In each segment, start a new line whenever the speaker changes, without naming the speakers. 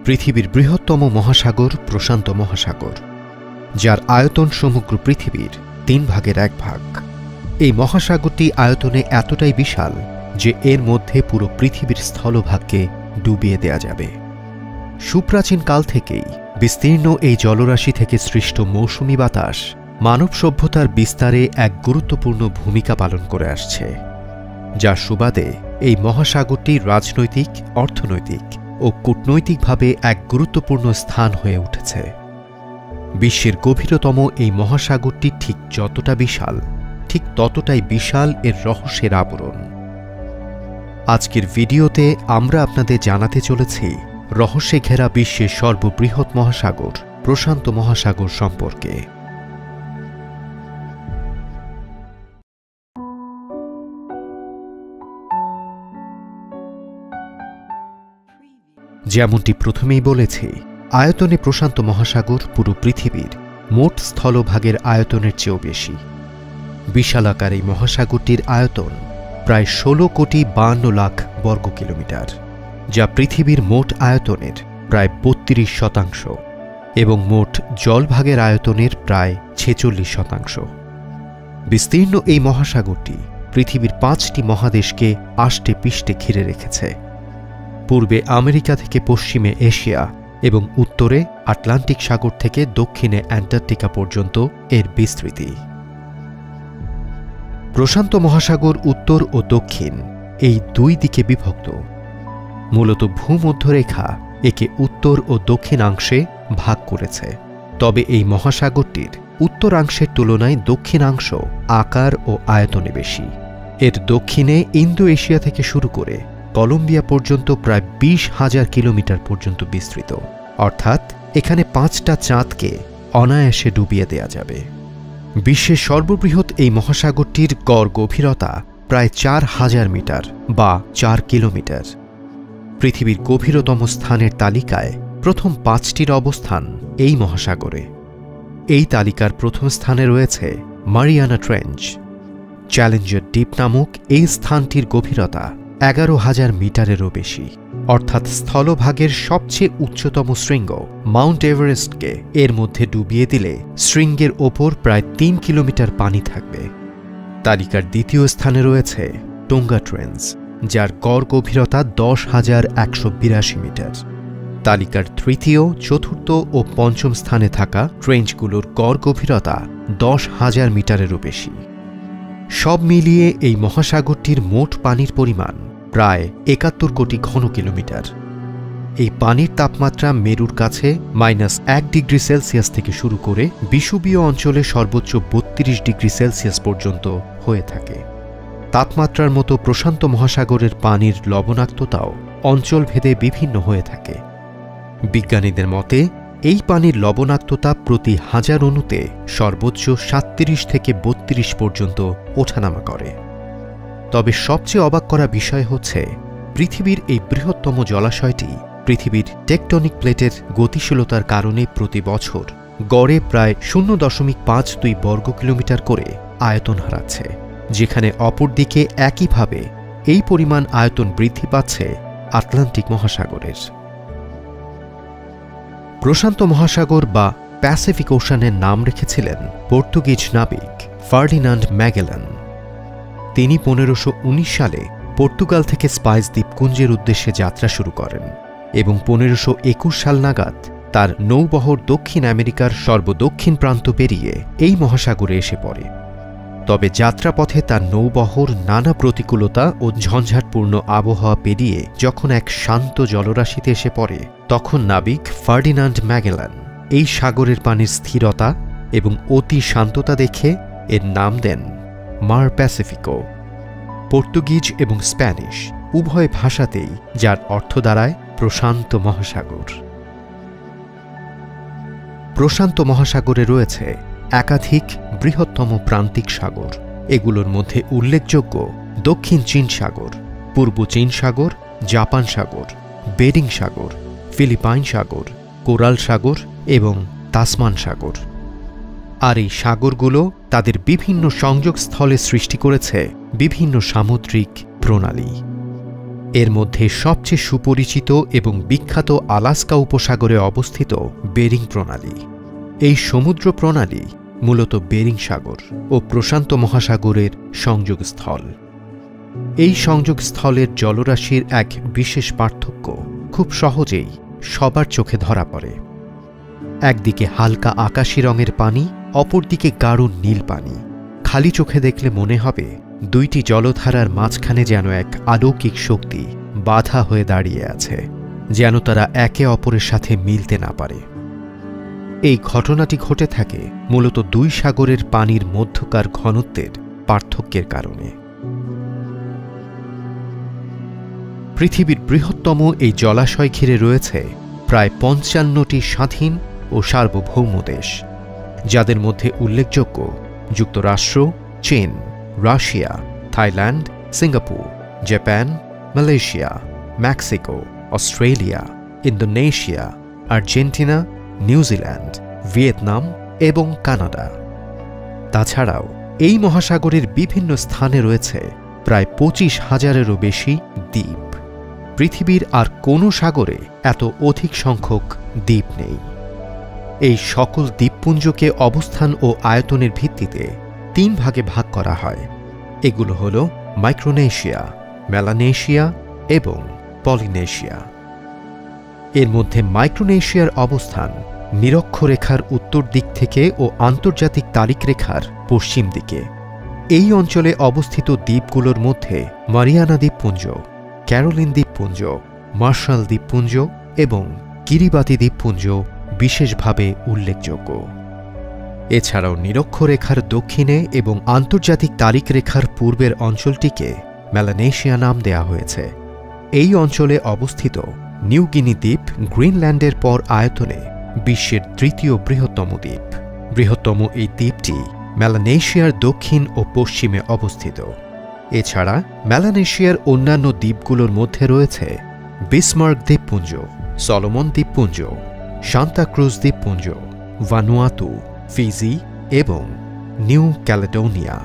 পৃথিবীর বৃহত্তম মহাসাগর প্রশান্ত মহাসাগর, যার আয়তন সমগ্র পৃথিবীর 3 ভাগের 1 ভাগ। এই মহাসাগরটি আয়তনে এতটাই বিশাল যে এর মধ্যে পুরো পৃথিবীর স্থলভাগকে ডুবিয়ে দেয়া যাবে। সুপ্রাচীন কাল থেকেই বিস্তীর্ণ এই জলরাশি থেকে সৃষ্ট মৌসুমী বাতাস মানব সভ্যতার বিস্তারে এক গুরুত্বপূর্ণ ভূমিকা পালন করে আসছে, যার সুবাদে এই মহাসাগরটি রাজনৈতিক, অর্থনৈতিক ও কূটনৈতিকভাবে এক গুরুত্বপূর্ণ স্থান হয়ে উঠেছে। বিশ্বের গভীরতম এই মহাসাগরটি ঠিক যতটা বিশাল, ঠিক ততটাই বিশাল এর রহস্যের আবরণ। আজকের ভিডিওতে আমরা আপনাদের জানাতে চলেছি রহস্যে ঘেরা বিশ্বের সর্ববৃহৎ মহাসাগর প্রশান্ত মহাসাগর সম্পর্কে। যেমনটি প্রথমেই বলেছি, আয়তনে প্রশান্ত মহাসাগর পুরো পৃথিবীর মোট স্থলভাগের আয়তনের চেয়েও বেশি। বিশালাকার এই মহাসাগরটির আয়তন প্রায় 16,52,00,000 বর্গ কিলোমিটার, যা পৃথিবীর মোট আয়তনের প্রায় 32% এবং মোট জলভাগের আয়তনের প্রায় 46%। বিস্তীর্ণ এই মহাসাগরটি পৃথিবীর 5টি মহাদেশকে আষ্টে পিষ্টে ঘিরে রেখেছে। পূর্বে আমেরিকা থেকে পশ্চিমে এশিয়া এবং উত্তরে আটলান্টিক সাগর থেকে দক্ষিণে অ্যান্টার্কটিকা পর্যন্ত এর বিস্তৃতি। প্রশান্ত মহাসাগর উত্তর ও দক্ষিণ এই 2 দিকে বিভক্ত। মূলত ভূমধ্যরেখা একে উত্তর ও দক্ষিণাংশে ভাগ করেছে, তবে এই মহাসাগরটির উত্তরাংশের তুলনায় দক্ষিণাংশ আকার ও আয়তনে বেশি। এর দক্ষিণে ইন্দো এশিয়া থেকে শুরু করে কলম্বিয়া পর্যন্ত প্রায় 20,000 কিলোমিটার পর্যন্ত বিস্তৃত, অর্থাৎ এখানে 5টা চাঁদকে অনায়াসে ডুবিয়ে দেয়া যাবে। বিশ্বের সর্ববৃহৎ এই মহাসাগরটির গড় গভীরতা প্রায় 4,000 মিটার বা 4 কিলোমিটার। পৃথিবীর গভীরতম স্থানের তালিকায় প্রথম 5টির অবস্থান এই মহাসাগরে। এই তালিকার প্রথম স্থানে রয়েছে মারিয়ানা ট্রেঞ্চ। চ্যালেঞ্জার দ্বীপ নামক এই স্থানটির গভীরতা 11,000 মিটারেরও বেশি, অর্থাৎ স্থলভাগের সবচেয়ে উচ্চতম শৃঙ্গ মাউন্ট এভারেস্টকে এর মধ্যে ডুবিয়ে দিলে শৃঙ্গের ওপর প্রায় 3 কিলোমিটার পানি থাকবে। তালিকার দ্বিতীয় স্থানে রয়েছে টোঙ্গা ট্রেঞ্চ, যার গড় গভীরতা 10,182 মিটার। তালিকার তৃতীয়, চতুর্থ ও পঞ্চম স্থানে থাকা ট্রেঞ্চগুলোর গড় গভীরতা 10,000 মিটারেরও বেশি। সব মিলিয়ে এই মহাসাগরটির মোট পানির পরিমাণ প্রায় 71 কোটি ঘন কিলোমিটার। এই পানির তাপমাত্রা মেরুর কাছে -1 ডিগ্রি সেলসিয়াস থেকে শুরু করে বিষুবীয় অঞ্চলে সর্বোচ্চ 32 ডিগ্রি সেলসিয়াস পর্যন্ত হয়ে থাকে। তাপমাত্রার মতো প্রশান্ত মহাসাগরের পানির লবণাক্ততাও অঞ্চলভেদে বিভিন্ন হয়ে থাকে। বিজ্ঞানীদের মতে এই পানির লবণাক্ততা প্রতি 1000 অণুতে সর্বোচ্চ 37 থেকে 32 পর্যন্ত ওঠানামা করে। তবে সবচেয়ে অবাক করা বিষয় হচ্ছে, পৃথিবীর এই বৃহত্তম জলাশয়টি পৃথিবীর টেকটনিক প্লেটের গতিশীলতার কারণে প্রতি বছর গড়ে প্রায় 0.52 বর্গ কিলোমিটার করে আয়তন হারাচ্ছে, যেখানে অপরদিকে একইভাবে এই পরিমাণ আয়তন বৃদ্ধি পাচ্ছে আটলান্টিক মহাসাগরের। প্রশান্ত মহাসাগর বা প্যাসিফিক ওশানের নাম রেখেছিলেন পর্তুগিজ নাবিক ফার্ডিনান্ড ম্যাগেলান। তিনি 1519 সালে পর্তুগাল থেকে স্পাইস দ্বীপপুঞ্জের উদ্দেশ্যে যাত্রা শুরু করেন এবং 1521 সাল নাগাদ তার নৌবহর দক্ষিণ আমেরিকার সর্বদক্ষিণ প্রান্ত পেরিয়ে এই মহাসাগরে এসে পড়ে। তবে যাত্রাপথে তার নৌবহর নানা প্রতিকূলতা ও ঝঞ্ঝাটপূর্ণ আবহাওয়া পেরিয়ে যখন এক শান্ত জলরাশিতে এসে পড়ে, তখন নাবিক ফার্ডিনান্ড ম্যাগেলান এই সাগরের পানির স্থিরতা এবং অতি শান্ততা দেখে এর নাম দেন মার প্যাসিফিকো। পর্তুগিজ এবং স্প্যানিশ উভয় ভাষাতেই যার অর্থ দাঁড়ায় প্রশান্ত মহাসাগর। প্রশান্ত মহাসাগরে রয়েছে একাধিক বৃহত্তম প্রান্তিক সাগর। এগুলোর মধ্যে উল্লেখযোগ্য দক্ষিণ চীন সাগর, পূর্ব চীন সাগর, জাপান সাগর, বেরিং সাগর, ফিলিপাইন সাগর, কোরাল সাগর এবং তাসমান সাগর। আর এই সাগরগুলো তাদের বিভিন্ন সংযোগস্থলে সৃষ্টি করেছে বিভিন্ন সামুদ্রিক প্রণালী। এর মধ্যে সবচেয়ে সুপরিচিত এবং বিখ্যাত আলাস্কা উপসাগরে অবস্থিত বেরিং প্রণালী। এই সমুদ্র প্রণালী মূলত বেরিং সাগর ও প্রশান্ত মহাসাগরের সংযোগস্থল। এই সংযোগস্থলের জলরাশির এক বিশেষ পার্থক্য খুব সহজেই সবার চোখে ধরা পড়ে। একদিকে হালকা আকাশী রঙের পানি, অপরদিকে গাঢ় নীল পানি। খালি চোখে দেখলে মনে হবে দুইটি জলধারার মাঝখানে যেন এক অলৌকিক শক্তি বাধা হয়ে দাঁড়িয়ে আছে, যেন তারা একে অপরের সাথে মিলতে না পারে। এই ঘটনাটি ঘটে থাকে মূলত দুই সাগরের পানির মধ্যকার ঘনত্বের পার্থক্যের কারণে। পৃথিবীর বৃহত্তম এই জলাশয় ঘিরে রয়েছে প্রায় ৫৫টি স্বাধীন ও সার্বভৌম দেশ, যাদের মধ্যে উল্লেখযোগ্য যুক্তরাষ্ট্র, চীন, Russia, Thailand, Singapore, Japan, Malaysia, Mexico, Australia, Indonesia, Argentina, New Zealand, Vietnam এবং কানাডা। তাছাড়াও এই মহাসাগরের বিভিন্ন স্থানে রয়েছে প্রায় ২৫,০০০-এরও বেশি দ্বীপ। পৃথিবীর আর কোনো সাগরে এত অধিক সংখ্যক দ্বীপ নেই। এই সকল দ্বীপপুঞ্জকে অবস্থান ও আয়তনের ভিত্তিতে ৩ ভাগে ভাগ করা হয়। এগুলো হল মাইক্রোনেশিয়া, মেলানেশিয়া এবং পলিনেশিয়া। এর মধ্যে মাইক্রোনেশিয়ার অবস্থান নিরক্ষরেখার উত্তর দিক থেকে ও আন্তর্জাতিক তারিখরেখার পশ্চিম দিকে। এই অঞ্চলে অবস্থিত দ্বীপগুলোর মধ্যে মারিয়ানা দ্বীপপুঞ্জ, ক্যারোলিন দ্বীপপুঞ্জ, মার্শাল দ্বীপপুঞ্জ এবং কিরিবাতি দ্বীপপুঞ্জ বিশেষভাবে উল্লেখযোগ্য। এছাড়াও নিরক্ষরেখার দক্ষিণে এবং আন্তর্জাতিক তারিখরেখার পূর্বের অঞ্চলটিকে মেলানেশিয়া নাম দেয়া হয়েছে। এই অঞ্চলে অবস্থিত নিউ গিনি দ্বীপ গ্রিনল্যান্ডের পর আয়তনে বিশ্বের ৩য় বৃহত্তম দ্বীপ। বৃহত্তম এই দ্বীপটি মেলানেশিয়ার দক্ষিণ ও পশ্চিমে অবস্থিত। এছাড়া মেলানেশিয়ার অন্যান্য দ্বীপগুলোর মধ্যে রয়েছে বিসমার্ক দ্বীপপুঞ্জ, সলোমন দ্বীপপুঞ্জ, সান্তা ক্রুজ দ্বীপপুঞ্জ, ভানুয়াতু, ফিজি এবং নিউ ক্যালেডোনিয়া।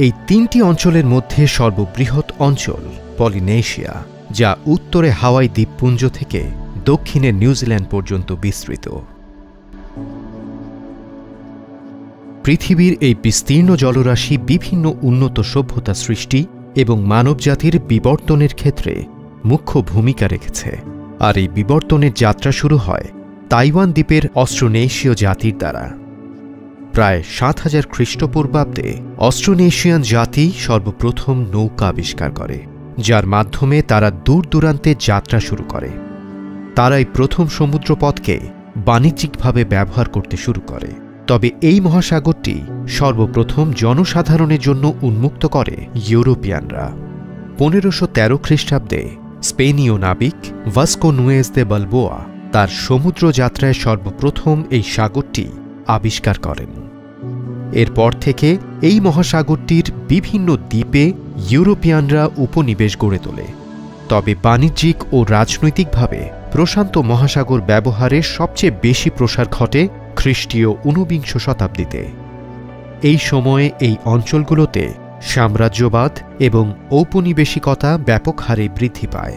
এই ৩টি অঞ্চলের মধ্যে সর্ববৃহৎ অঞ্চল পলিনেশিয়া, যা উত্তরে হাওয়াই দ্বীপপুঞ্জ থেকে দক্ষিণে নিউজিল্যান্ড পর্যন্ত বিস্তৃত। পৃথিবীর এই বিস্তীর্ণ জলরাশি বিভিন্ন উন্নত সভ্যতা সৃষ্টি এবং মানবজাতির বিবর্তনের ক্ষেত্রে মুখ্য ভূমিকা রেখেছে। আর এই বিবর্তনের যাত্রা শুরু হয় তাইওয়ান দ্বীপের অস্ট্রোনেশীয় জাতির দ্বারা। প্রায় ৭০০০ খ্রিস্টপূর্বাব্দে অস্ট্রোনেশিয়ান জাতি সর্বপ্রথম নৌকা আবিষ্কার করে, যার মাধ্যমে তারা দূর দূরান্তে যাত্রা শুরু করে। তারাই প্রথম সমুদ্রপথকে বাণিজ্যিকভাবে ব্যবহার করতে শুরু করে। তবে এই মহাসাগরটি সর্বপ্রথম জনসাধারণের জন্য উন্মুক্ত করে ইউরোপিয়ানরা। ১৫১৩ খ্রিস্টাব্দে স্পেনীয় নাবিক ভাস্কো নুয়েজ দে বালবোয়া তার সমুদ্র যাত্রায় সর্বপ্রথম এই সাগরটি আবিষ্কার করেন। এরপর থেকে এই মহাসাগরটির বিভিন্ন দ্বীপে ইউরোপিয়ানরা উপনিবেশ গড়ে তোলে। তবে বাণিজ্যিক ও রাজনৈতিকভাবে প্রশান্ত মহাসাগর ব্যবহারের সবচেয়ে বেশি প্রসার ঘটে খ্রিস্টীয় ঊনবিংশ শতাব্দীতে। এই সময়ে এই অঞ্চলগুলোতে সাম্রাজ্যবাদ এবং ঔপনিবেশিকতা ব্যাপক হারে বৃদ্ধি পায়।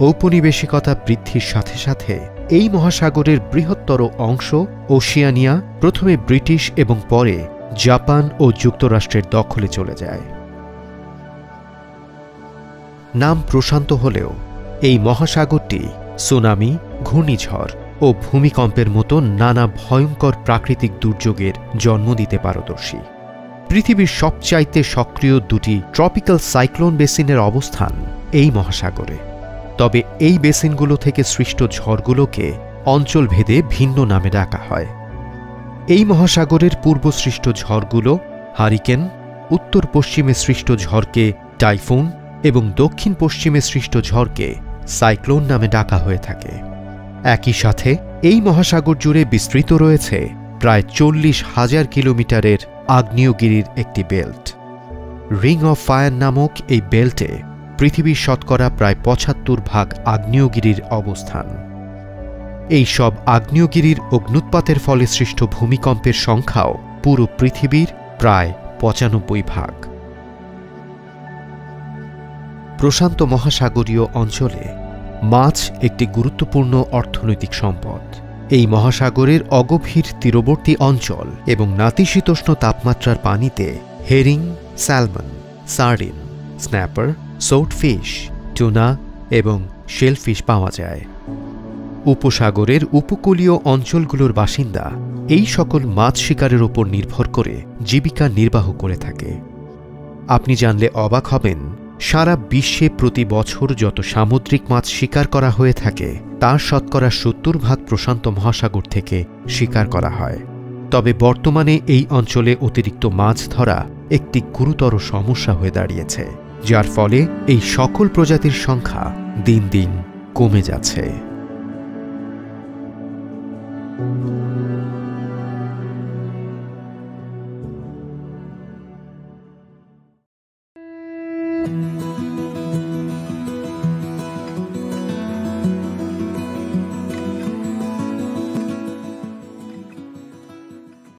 ঔপনিবেশিকতা বৃদ্ধির সাথে সাথে এই মহাসাগরের বৃহত্তর অংশ ওশিয়ানিয়া প্রথমে ব্রিটিশ এবং পরে জাপান ও যুক্তরাষ্ট্রের দখলে চলে যায়। নাম প্রশান্ত হলেও এই মহাসাগরটি সুনামি, ঘূর্ণিঝড় ও ভূমিকম্পের মতো নানা ভয়ঙ্কর প্রাকৃতিক দুর্যোগের জন্ম দিতে পারদর্শী। পৃথিবীর সবচাইতে সক্রিয় 2টি ট্রপিক্যাল সাইক্লোন বেসিনের অবস্থান এই মহাসাগরে। তবে এই বেসিনগুলো থেকে সৃষ্ট ঝড়গুলোকে অঞ্চলভেদে ভিন্ন নামে ডাকা হয়। এই মহাসাগরের পূর্বসৃষ্ট ঝড়গুলো হারিকেন, উত্তর পশ্চিমে সৃষ্ট ঝড়কে টাইফুন এবং দক্ষিণ পশ্চিমে সৃষ্ট ঝড়কে সাইক্লোন নামে ডাকা হয়ে থাকে। একই সাথে এই মহাসাগর জুড়ে বিস্তৃত রয়েছে প্রায় 40,000 কিলোমিটারের আগ্নেয়গিরির একটি বেল্ট। রিং অফ ফায়ার নামক এই বেল্টে পৃথিবীর শতকরা প্রায় ৭৫% আগ্নেয়গিরির অবস্থান। এই সব আগ্নেয়গিরির অগ্ন্যুৎপাতের ফলে সৃষ্ট ভূমিকম্পের সংখ্যাও পুরো পৃথিবীর প্রায় ৯৫%। প্রশান্ত মহাসাগরীয় অঞ্চলে মাছ একটি গুরুত্বপূর্ণ অর্থনৈতিক সম্পদ। এই মহাসাগরের অগভীর তীরবর্তী অঞ্চল এবং নাতিশীতোষ্ণ তাপমাত্রার পানিতে হেরিং, স্যালমন, সার্ডিন, স্ন্যাপার, সোটফিশ, টুনা এবং শেলফিশ পাওয়া যায়। উপসাগরের উপকূলীয় অঞ্চলগুলোর বাসিন্দা এই সকল মাছ শিকারের উপর নির্ভর করে জীবিকা নির্বাহ করে থাকে। আপনি জানলে অবাক হবেন, সারা বিশ্বে প্রতি বছর যত সামুদ্রিক মাছ শিকার করা হয়ে থাকে তার শতকরা ৭০% প্রশান্ত মহাসাগর থেকে শিকার করা হয়। তবে বর্তমানে এই অঞ্চলে অতিরিক্ত মাছ ধরা একটি গুরুতর সমস্যা হয়ে দাঁড়িয়েছে, যার ফলে এই সকল প্রজাতির সংখ্যা দিন দিন কমে যাচ্ছে।